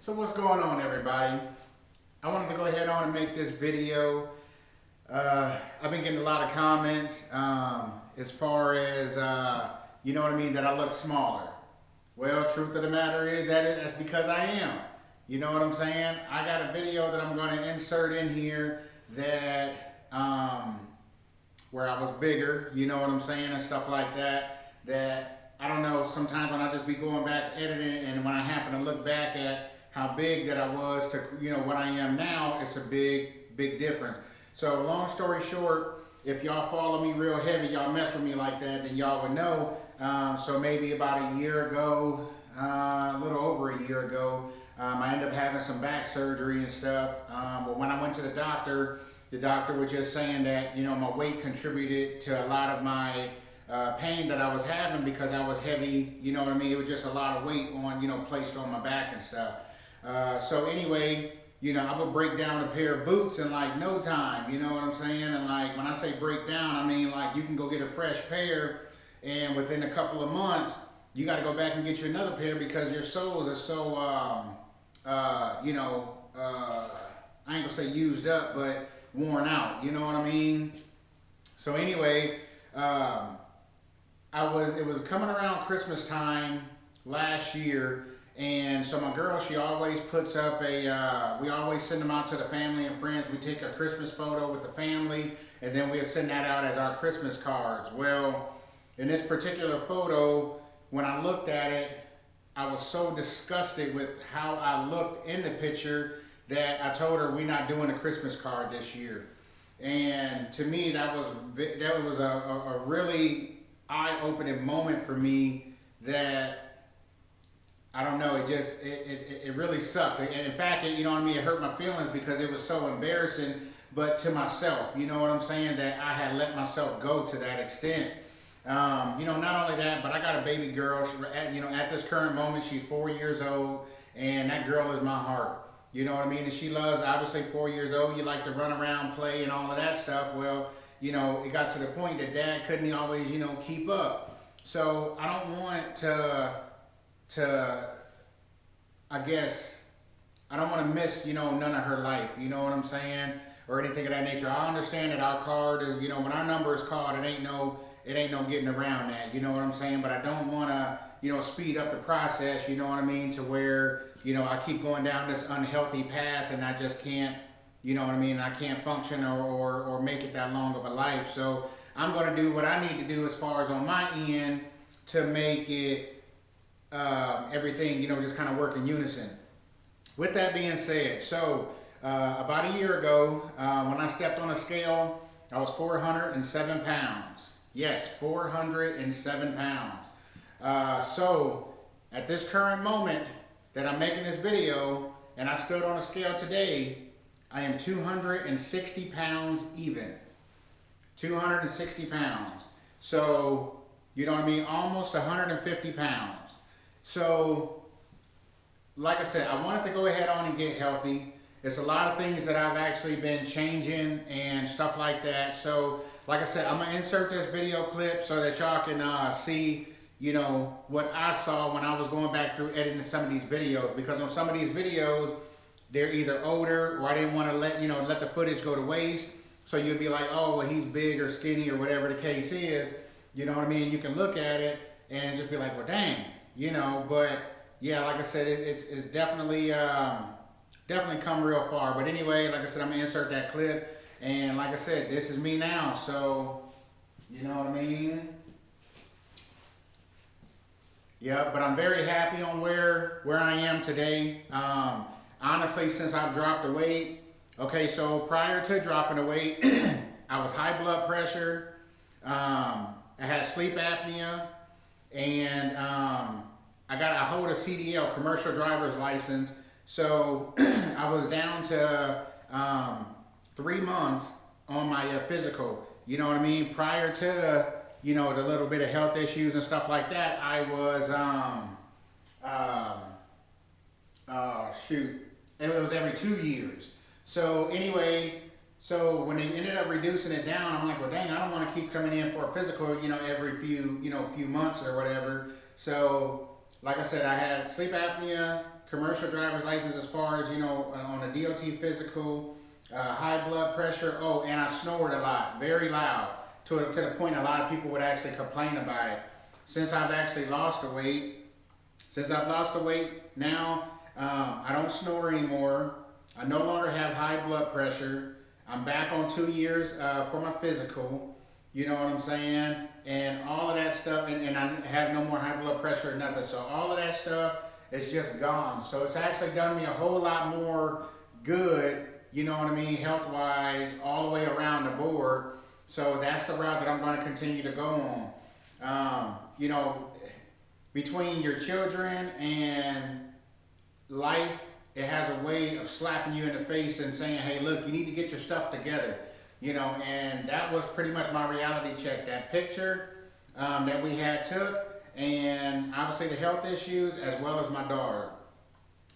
So what's going on, everybody? I wanted to go ahead on and make this video. I've been getting a lot of comments as far as, you know what I mean, that I look smaller. Well, truth of the matter is that's because I am. You know what I'm saying? I got a video that I'm going to insert in here that, where I was bigger, you know what I'm saying, and stuff like that, that I don't know, sometimes when I just be going back editing and when I happen to look back at how big that I was to, you know, what I am now, it's a big difference. So long story short, if y'all follow me real heavy, y'all mess with me like that, then y'all would know. So maybe about a year ago, a little over a year ago, I ended up having some back surgery and stuff. But when I went to the doctor was just saying that, you know, my weight contributed to a lot of my pain that I was having because I was heavy, you know what I mean? It was just a lot of weight on, you know, placed on my back and stuff. So anyway, you know, I would break down a pair of boots in like no time, you know what I'm saying? And like, when I say break down, I mean like you can go get a fresh pair and within a couple of months, you got to go back and get you another pair because your soles are so, you know, I ain't gonna say used up, but worn out, you know what I mean? So anyway, it was coming around Christmas time last year, and so my girl, she always puts up we always send them out to the family and friends. We take a Christmas photo with the family, and then we'll send that out as our Christmas cards. Well, in this particular photo, when I looked at it, I was so disgusted with how I looked in the picture that I told her we're not doing a Christmas card this year. And to me, that was a really eye-opening moment for me that, I don't know, it really sucks. And in fact, you know what I mean, it hurt my feelings because it was so embarrassing, but to myself, you know what I'm saying, that I had let myself go to that extent. You know, not only that, but I got a baby girl. You know, at this current moment, she's 4 years old, and that girl is my heart. You know what I mean? And she loves, obviously 4 years old, you like to run around, play, and all of that stuff. Well, you know, it got to the point that Dad couldn't always, you know, keep up. So I don't want to, I guess, I don't want to miss, you know, none of her life. You know what I'm saying? Or anything of that nature. I understand that our card is, you know, when our number is called, it ain't no getting around that. You know what I'm saying? But I don't want to, you know, speed up the process, you know what I mean, to where, you know, I keep going down this unhealthy path and I just can't, you know what I mean, I can't function or make it that long of a life. So I'm going to do what I need to do as far as on my end to make it, everything, you know, just kind of work in unison. With that being said, so about a year ago, when I stepped on a scale, I was 407 pounds. Yes, 407 pounds. So at this current moment that I'm making this video and I stood on a scale today, I am 260 pounds even. 260 pounds. So, you know what I mean, almost 150 pounds. So, like I said, I wanted to go ahead on and get healthy. It's a lot of things that I've actually been changing and stuff like that. So, like I said, I'm going to insert this video clip so that y'all can see, you know, what I saw when I was going back through editing some of these videos. Because on some of these videos, they're either older or I didn't want to let the footage go to waste. So you'd be like, oh, well, he's big or skinny or whatever the case is. You know what I mean? You can look at it and just be like, well, dang, you know. But yeah, like I said, it's definitely come real far. But anyway, like I said, I'm going to insert that clip. And like I said, this is me now. So, you know what I mean? Yeah, but I'm very happy on where I am today. Honestly, since I've dropped the weight, okay, so prior to dropping the weight, I was high blood pressure, I had sleep apnea, and I hold a CDL, commercial driver's license, so I was down to 3 months on my physical, you know what I mean? Prior to, you know, the little bit of health issues and stuff like that, I was, it was every 2 years. So anyway, so when they ended up reducing it down, I'm like, well, dang, I don't want to keep coming in for a physical, you know, every few months or whatever. So like I said, I had sleep apnea, commercial driver's license as far as, you know, on a DOT physical, high blood pressure. Oh, and I snored a lot, very loud, to the point a lot of people would actually complain about it. Since I've actually lost the weight, now, I don't snore anymore. I no longer have high blood pressure. I'm back on 2 years for my physical. You know what I'm saying? And all of that stuff, and I have no more high blood pressure or nothing. So all of that stuff is just gone. So it's actually done me a whole lot more good, you know what I mean, health-wise, all the way around the board. So that's the route that I'm going to continue to go on. You know, between your children and life, it has a way of slapping you in the face and saying, hey, look, you need to get your stuff together. You know, and that was pretty much my reality check. That picture that we had took, and obviously the health issues as well as my daughter.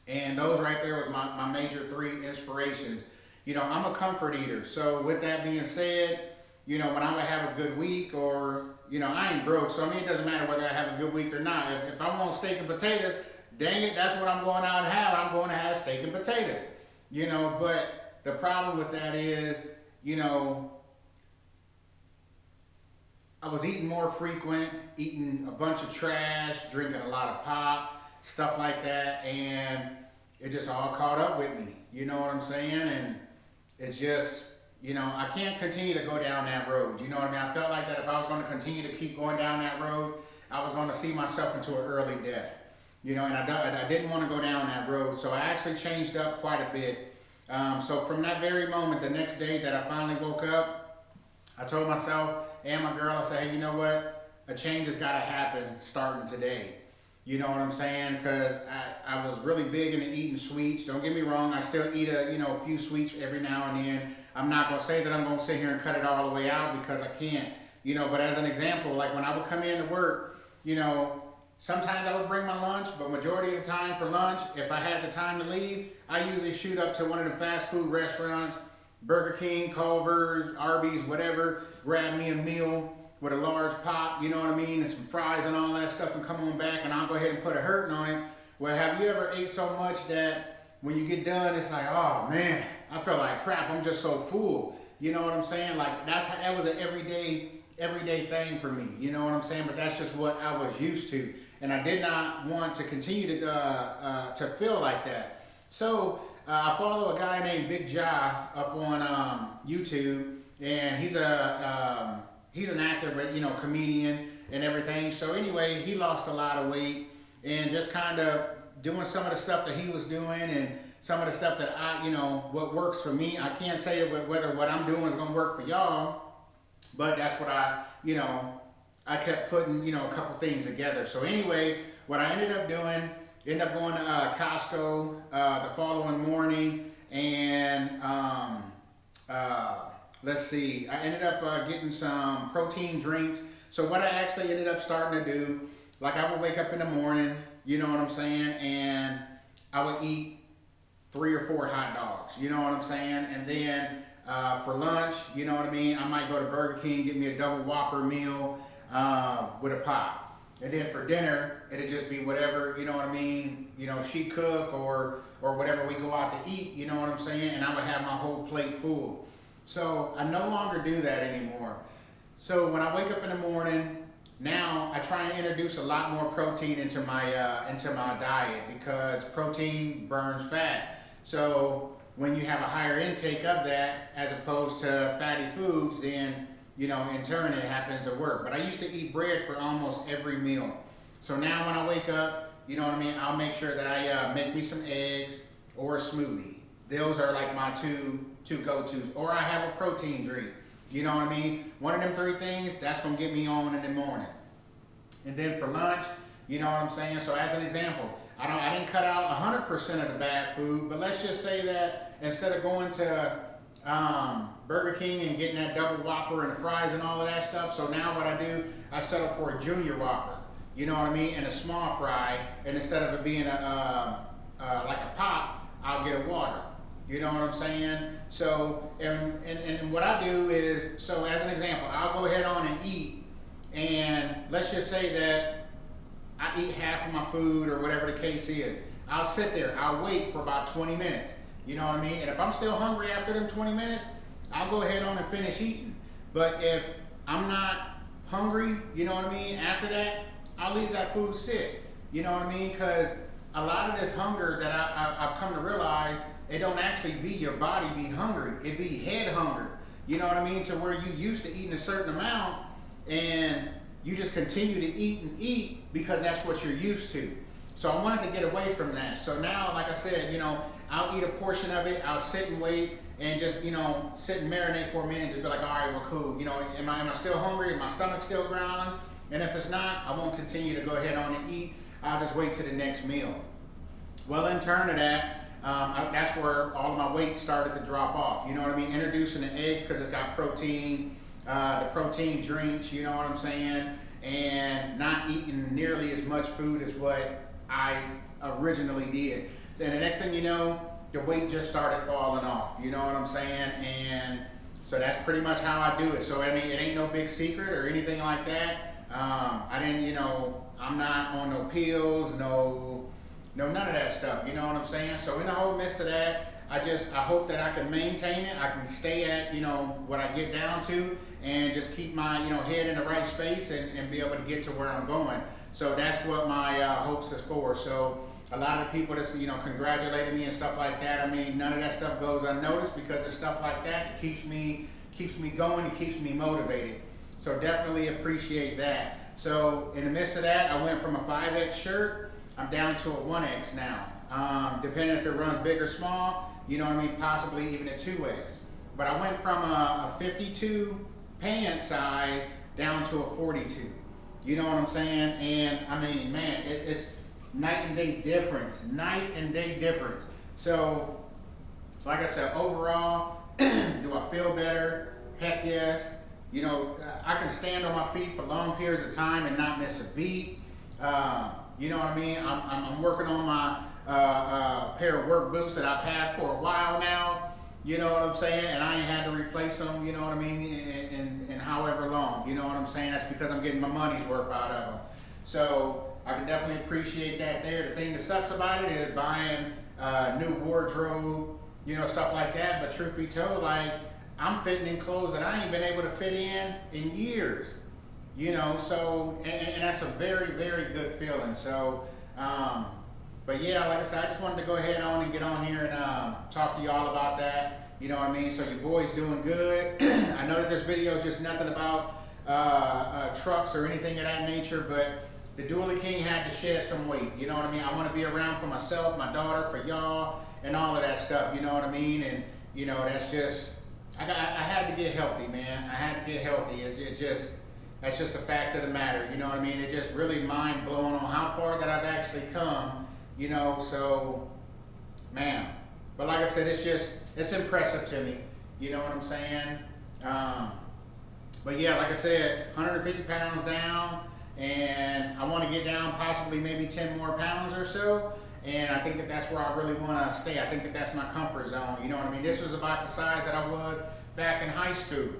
And those right there was my major 3 inspirations. You know, I'm a comfort eater. So with that being said, you know, when I would have a good week, or, you know, I ain't broke. So I mean, it doesn't matter whether I have a good week or not. If I want steak and potatoes, dang it, that's what I'm going out and have. I'm going to have steak and potatoes. You know, but the problem with that is, you know, I was eating more frequent, eating a bunch of trash, drinking a lot of pop, stuff like that, and it just all caught up with me. You know what I'm saying? And it's just, you know, I can't continue to go down that road. You know what I mean? I felt like that if I was going to continue to keep going down that road, I was going to see myself into an early death. You know, and I didn't want to go down that road, so I actually changed up quite a bit. So from that very moment, the next day that I finally woke up, I told myself and my girl, I said, hey, you know what? A change has got to happen starting today. You know what I'm saying? Because I was really big into eating sweets. Don't get me wrong. I still eat a few sweets every now and then. I'm not going to say that I'm going to sit here and cut it all the way out, because I can't. You know, but as an example, like when I would come in to work, you know, sometimes I would bring my lunch, but majority of the time for lunch, if I had the time to leave, I usually shoot up to one of the fast food restaurants, Burger King, Culver's, Arby's, whatever, grab me a meal with a large pop, you know what I mean, and some fries and all that stuff, and come on back, and I'll go ahead and put a hurting on it. Well, have you ever ate so much that when you get done, it's like, oh man, I feel like crap, I'm just so full. You know what I'm saying? Like that was an everyday thing for me, you know what I'm saying? But that's just what I was used to. And I did not want to continue to feel like that. So I follow a guy named Big Ja up on YouTube, and he's an actor, but, you know, comedian and everything. So anyway, he lost a lot of weight, and just kind of doing some of the stuff that he was doing, and some of the stuff that I, you know, what works for me. I can't say whether what I'm doing is going to work for y'all, but that's what I kept putting, you know, a couple things together. So anyway, what I ended up doing, ended up going to Costco the following morning, and let's see, I ended up getting some protein drinks. So what I actually ended up starting to do, like I would wake up in the morning, you know what I'm saying, and I would eat 3 or 4 hot dogs, you know what I'm saying, and then for lunch, you know what I mean, I might go to Burger King, get me a double Whopper meal, with a pop. And then for dinner, it'd just be whatever, you know what I mean, you know, she cook or whatever we go out to eat, you know what I'm saying, and I would have my whole plate full. So I no longer do that anymore. So when I wake up in the morning, now I try and introduce a lot more protein into my diet, because protein burns fat. So when you have a higher intake of that as opposed to fatty foods, then, you know, in turn it happens at work. But I used to eat bread for almost every meal. So now when I wake up, you know what I mean, I'll make sure that I make me some eggs or a smoothie. Those are like my two go-tos. Or I have a protein drink. You know what I mean? One of them 3 things, that's going to get me on in the morning. And then for lunch, you know what I'm saying? So as an example, I didn't cut out 100% of the bad food, but let's just say that instead of going to Burger King and getting that double Whopper and the fries and all of that stuff, so now what I do, I settle for a junior Whopper, you know what I mean, and a small fry, and instead of it being like a pop, I'll get a water. You know what I'm saying? So, and what I do is, so as an example, I'll go ahead on and eat, and let's just say that I eat half of my food or whatever the case is. I'll sit there, I'll wait for about 20 minutes. You know what I mean? And if I'm still hungry after them 20 minutes, I'll go ahead on and finish eating. But if I'm not hungry, you know what I mean, after that, I'll leave that food sit. You know what I mean? Because a lot of this hunger that I've come to realize, it don't actually be your body be hungry. It be head hunger. You know what I mean? To where you used to eating a certain amount and you just continue to eat and eat because that's what you're used to. So I wanted to get away from that. So now, like I said, you know, I'll eat a portion of it, I'll sit and wait and just, you know, sit and marinate for a minute and just be like, all right, well, cool. You know, am I still hungry? Is my stomach still growling? And if it's not, I won't continue to go ahead on and eat. I'll just wait to the next meal. Well, in turn of that, that's where all of my weight started to drop off. You know what I mean? Introducing the eggs because it's got protein, the protein drinks, you know what I'm saying? And not eating nearly as much food as what I originally did. Then the next thing you know, the weight just started falling off. You know what I'm saying? And so that's pretty much how I do it. So I mean, it ain't no big secret or anything like that. I didn't, you know, I'm not on no pills, no none of that stuff. You know what I'm saying? So in the whole midst of that, I hope that I can maintain it. I can stay at, you know, what I get down to and just keep my, you know, head in the right space and be able to get to where I'm going. So that's what my hopes is for. So a lot of people that's, you know, congratulating me and stuff like that, I mean, none of that stuff goes unnoticed because it's stuff like that that keeps me going and keeps me motivated. So definitely appreciate that. So in the midst of that, I went from a 5X shirt, I'm down to a 1X now. Depending if it runs big or small, you know what I mean, possibly even a 2X. But I went from a 52 pant size down to a 42. You know what I'm saying? And I mean, man, it's night and day difference, So, like I said, overall, do I feel better? Heck yes. You know, I can stand on my feet for long periods of time and not miss a beat. You know what I mean? I'm working on my pair of work boots that I've had for a while now. You know what I'm saying? And I ain't had to replace them, you know what I mean, in however long. You know what I'm saying? That's because I'm getting my money's worth out of them. So I can definitely appreciate that there. The thing that sucks about it is buying new wardrobe, you know, stuff like that. But truth be told, like, I'm fitting in clothes that I ain't been able to fit in years. You know, so, and that's a very, very good feeling. So, but yeah, like I said, I just wanted to go ahead on and get on here and talk to y'all about that. You know what I mean? So your boy's doing good. I know that this video is just nothing about trucks or anything of that nature, but the Dually King had to shed some weight. You know what I mean? I want to be around for myself, my daughter, for y'all, and all of that stuff. You know what I mean? And, you know, that's just, I had to get healthy, man. I had to get healthy. That's just a fact of the matter. You know what I mean? It's just really mind blowing on how far that I've actually come. You know, so, man. But like I said, it's impressive to me. You know what I'm saying? But yeah, like I said, 150 pounds down, and I want to get down possibly maybe 10 more pounds or so. And I think that that's where I really want to stay. I think that that's my comfort zone. You know what I mean? This was about the size that I was back in high school.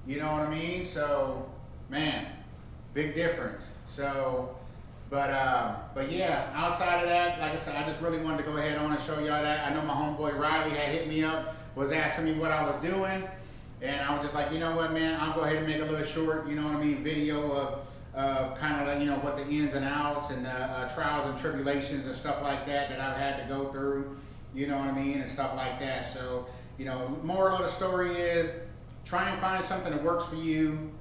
You know what I mean? So, man, big difference. So, but yeah, outside of that, like I said, I just really wanted to go ahead on and show y'all that. I know my homeboy Riley had hit me up, was asking me what I was doing. And I was just like, you know what, man, I'll go ahead and make a little short, you know what I mean, video of kind of like, you know, what the ins and outs and trials and tribulations and stuff like that I've had to go through, you know what I mean, and stuff like that. So, you know, moral of the story is try and find something that works for you.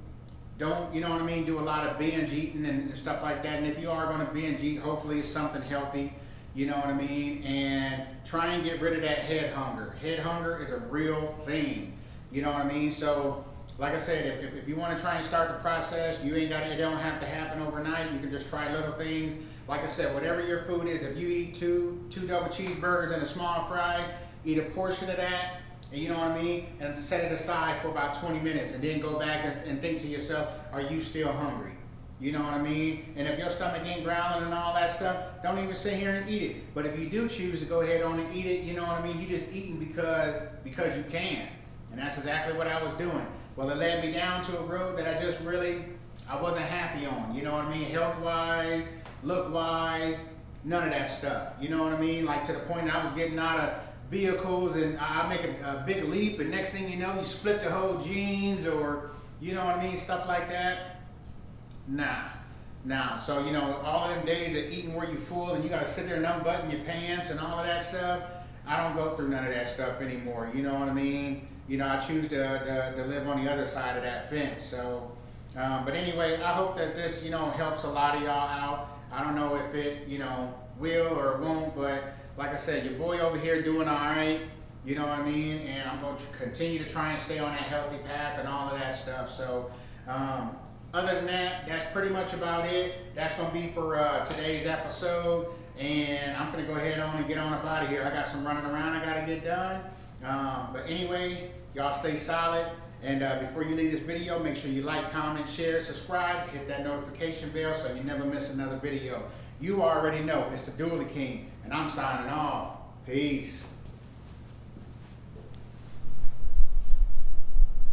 Don't, you know what I mean, do a lot of binge eating and stuff like that. And if you are going to binge eat, hopefully it's something healthy, you know what I mean? And try and get rid of that head hunger. Head hunger is a real thing, you know what I mean? So, like I said, if you want to try and start the process, you ain't got it don't have to happen overnight. You can just try little things. Like I said, whatever your food is, if you eat two double cheeseburgers and a small fry, eat a portion of that, and you know what I mean, and set it aside for about 20 minutes, and then go back and think to yourself, are you still hungry? You know what I mean? And if your stomach ain't growling and all that stuff, don't even sit here and eat it. But if you do choose to go ahead on and eat it, you know what I mean, you just eating because you can. And that's exactly what I was doing. Well, it led me down to a road that I wasn't happy on, you know what I mean? Health-wise, look-wise, none of that stuff. You know what I mean? Like to the point that I was getting out of vehicles and I make a big leap, and next thing you know, you split the whole jeans, or you know what I mean, stuff like that. Nah. So, you know, all of them days of eating where you full and you gotta sit there and unbutton your pants and all of that stuff, I don't go through none of that stuff anymore. You know what I mean? You know, I choose to live on the other side of that fence. So, but anyway, I hope that this, you know, helps a lot of y'all out. I don't know if it, you know, will or won't, but like I said, your boy over here doing all right. You know what I mean? And I'm going to continue to try and stay on that healthy path and all of that stuff. So, other than that, that's pretty much about it. That's going to be for today's episode. And I'm going to go ahead on and get on up out of here. I got some running around I got to get done. But anyway, y'all stay solid. And before you leave this video, make sure you like, comment, share, subscribe, hit that notification bell so you never miss another video. You already know it's the Dooley King, and I'm signing off. Peace.